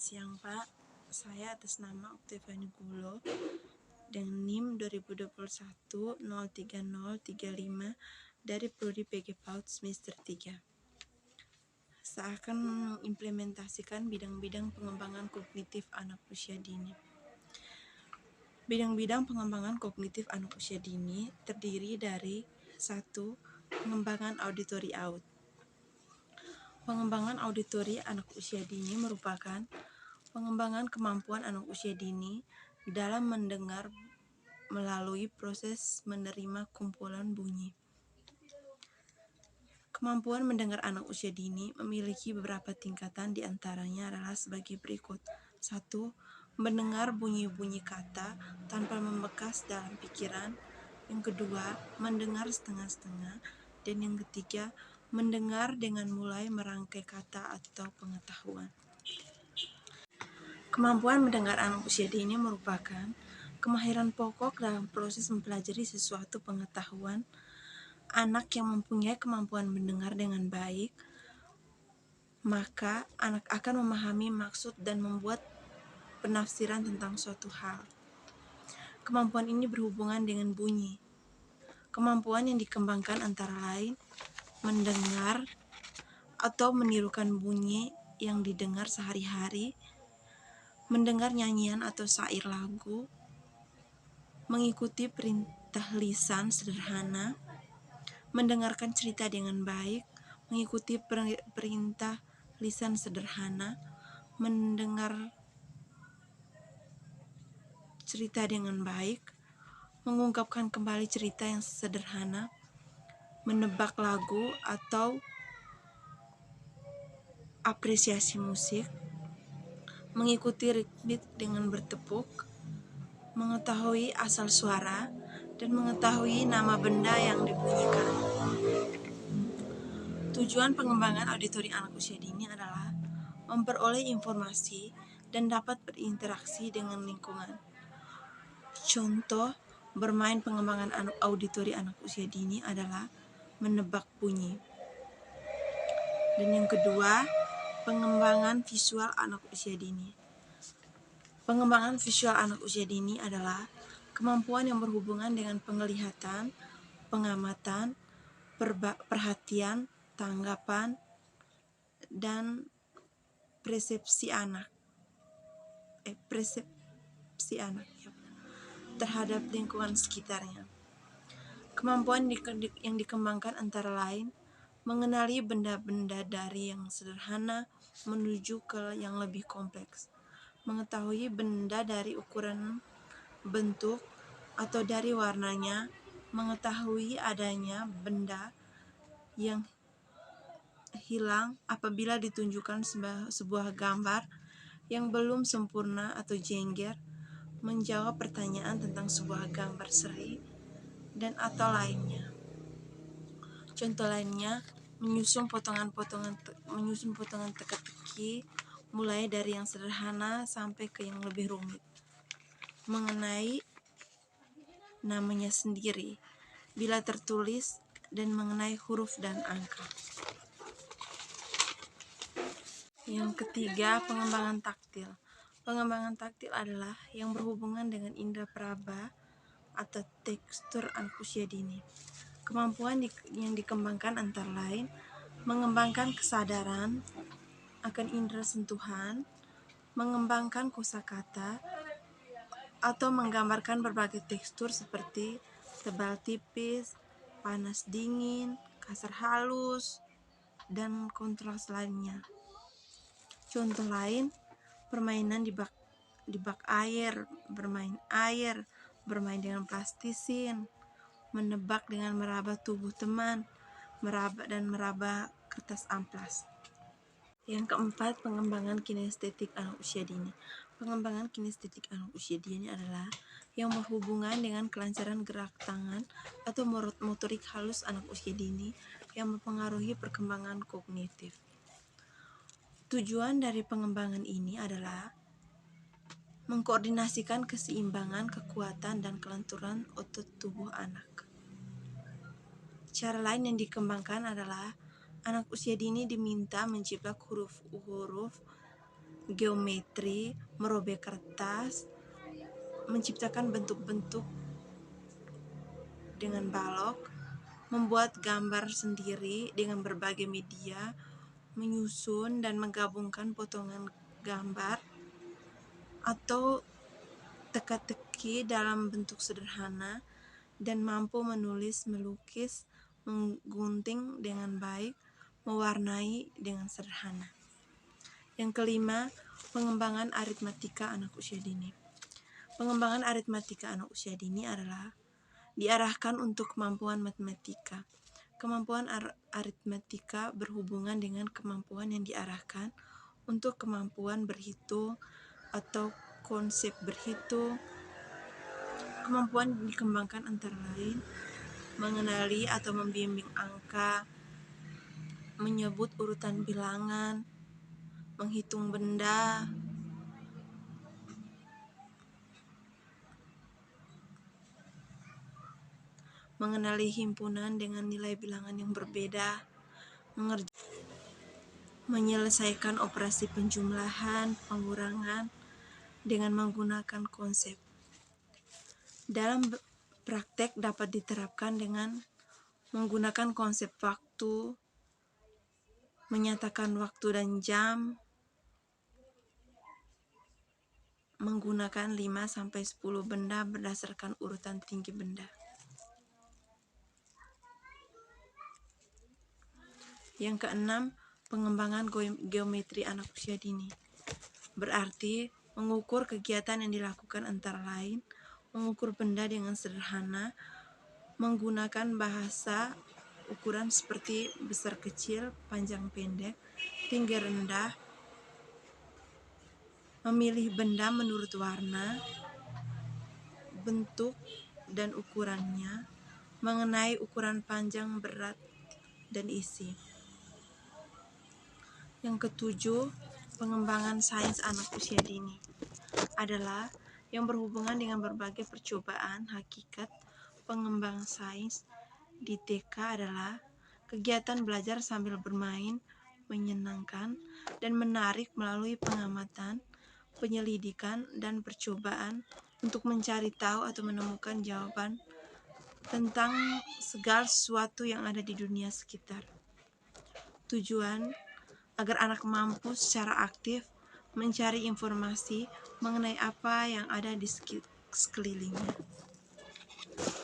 siang Pak, saya atas nama Oktaviani Gulo dengan NIM 2021 03035 dari Prodi PG PAUD semester 3. Saya akan mengimplementasikan bidang-bidang pengembangan kognitif anak usia dini. Bidang-bidang pengembangan kognitif anak usia dini terdiri dari 1. Pengembangan auditori out. Pengembangan auditori anak usia dini merupakan pengembangan kemampuan anak usia dini dalam mendengar melalui proses menerima kumpulan bunyi. Kemampuan mendengar anak usia dini memiliki beberapa tingkatan, di antaranya adalah sebagai berikut. 1. Mendengar bunyi-bunyi kata tanpa membekas dalam pikiran. Yang kedua, mendengar setengah-setengah. Dan yang ketiga, mendengar dengan mulai merangkai kata atau pengetahuan. Kemampuan mendengar anak usia dini merupakan kemahiran pokok dalam proses mempelajari sesuatu pengetahuan. Anak yang mempunyai kemampuan mendengar dengan baik, maka anak akan memahami maksud dan membuat penafsiran tentang suatu hal. Kemampuan ini berhubungan dengan bunyi. Kemampuan yang dikembangkan antara lain mendengar atau menirukan bunyi yang didengar sehari-hari, mendengar nyanyian atau syair lagu, mengikuti perintah lisan sederhana, mendengarkan cerita dengan baik, mengikuti perintah lisan sederhana, mendengar cerita dengan baik, mengungkapkan kembali cerita yang sederhana, menebak lagu atau apresiasi musik, mengikuti ritmik dengan bertepuk, mengetahui asal suara, dan mengetahui nama benda yang dibunyikan. Tujuan pengembangan auditori anak usia dini adalah memperoleh informasi dan dapat berinteraksi dengan lingkungan. Contoh bermain pengembangan auditori anak usia dini adalah menebak bunyi. Dan yang kedua, pengembangan visual anak usia dini. Pengembangan visual anak usia dini adalah kemampuan yang berhubungan dengan penglihatan, pengamatan, perhatian, tanggapan, dan persepsi anak terhadap lingkungan sekitarnya. Kemampuan yang dikembangkan antara lain mengenali benda-benda dari yang sederhana menuju ke yang lebih kompleks, mengetahui benda dari ukuran, bentuk, atau dari warnanya, mengetahui adanya benda yang hilang apabila ditunjukkan sebuah gambar yang belum sempurna atau jengger, menjawab pertanyaan tentang sebuah gambar seri, dan atau lainnya. Contoh lainnya, menyusun potongan teka-teki mulai dari yang sederhana sampai ke yang lebih rumit. Mengenai namanya sendiri bila tertulis dan mengenai huruf dan angka. Yang ketiga, pengembangan taktil. Pengembangan taktil adalah yang berhubungan dengan indera peraba atau tekstur anak usia dini. Kemampuan yang dikembangkan antara lain mengembangkan kesadaran akan indera sentuhan, mengembangkan kosakata, atau menggambarkan berbagai tekstur seperti tebal tipis, panas dingin, kasar halus, dan kontras lainnya. Contoh lain, permainan di bak air, bermain dengan plastisin, menebak dengan meraba tubuh teman, meraba kertas amplas. Yang keempat, pengembangan kinestetik anak usia dini. Pengembangan kinestetik anak usia dini adalah yang berhubungan dengan kelancaran gerak tangan atau motorik halus anak usia dini yang mempengaruhi perkembangan kognitif. Tujuan dari pengembangan ini adalah mengkoordinasikan keseimbangan, kekuatan, dan kelenturan otot tubuh anak. Cara lain yang dikembangkan adalah anak usia dini diminta menjiplak huruf-huruf geometri, merobek kertas, menciptakan bentuk-bentuk dengan balok, membuat gambar sendiri dengan berbagai media, menyusun dan menggabungkan potongan gambar atau teka-teki dalam bentuk sederhana, dan mampu menulis, melukis, menggunting dengan baik, mewarnai dengan sederhana. Yang kelima, pengembangan aritmatika anak usia dini. Pengembangan aritmatika anak usia dini adalah diarahkan untuk kemampuan matematika. Kemampuan aritmatika berhubungan dengan kemampuan yang diarahkan untuk kemampuan berhitung atau konsep berhitung. Kemampuan dikembangkan antara lain mengenali atau membimbing angka, menyebut urutan bilangan, menghitung benda, mengenali himpunan dengan nilai bilangan yang berbeda, menyelesaikan operasi penjumlahan, pengurangan dengan menggunakan konsep. Dalam praktek dapat diterapkan dengan menggunakan konsep waktu, menyatakan waktu dan jam, menggunakan 5-10 benda berdasarkan urutan tinggi benda. Yang keenam, pengembangan geometri anak usia dini. Berarti mengukur kegiatan yang dilakukan antara lain mengukur benda dengan sederhana, menggunakan bahasa ukuran seperti besar kecil, panjang pendek, tinggi rendah, memilih benda menurut warna, bentuk, dan ukurannya, mengenai ukuran panjang, berat, dan isi. Yang ketujuh, pengembangan sains anak usia dini adalah yang berhubungan dengan berbagai percobaan hakikat. Pengembang sains di TK adalah kegiatan belajar sambil bermain, menyenangkan, dan menarik melalui pengamatan, penyelidikan, dan percobaan untuk mencari tahu atau menemukan jawaban tentang segala sesuatu yang ada di dunia sekitar. Tujuan agar anak mampu secara aktif mencari informasi mengenai apa yang ada di sekelilingnya.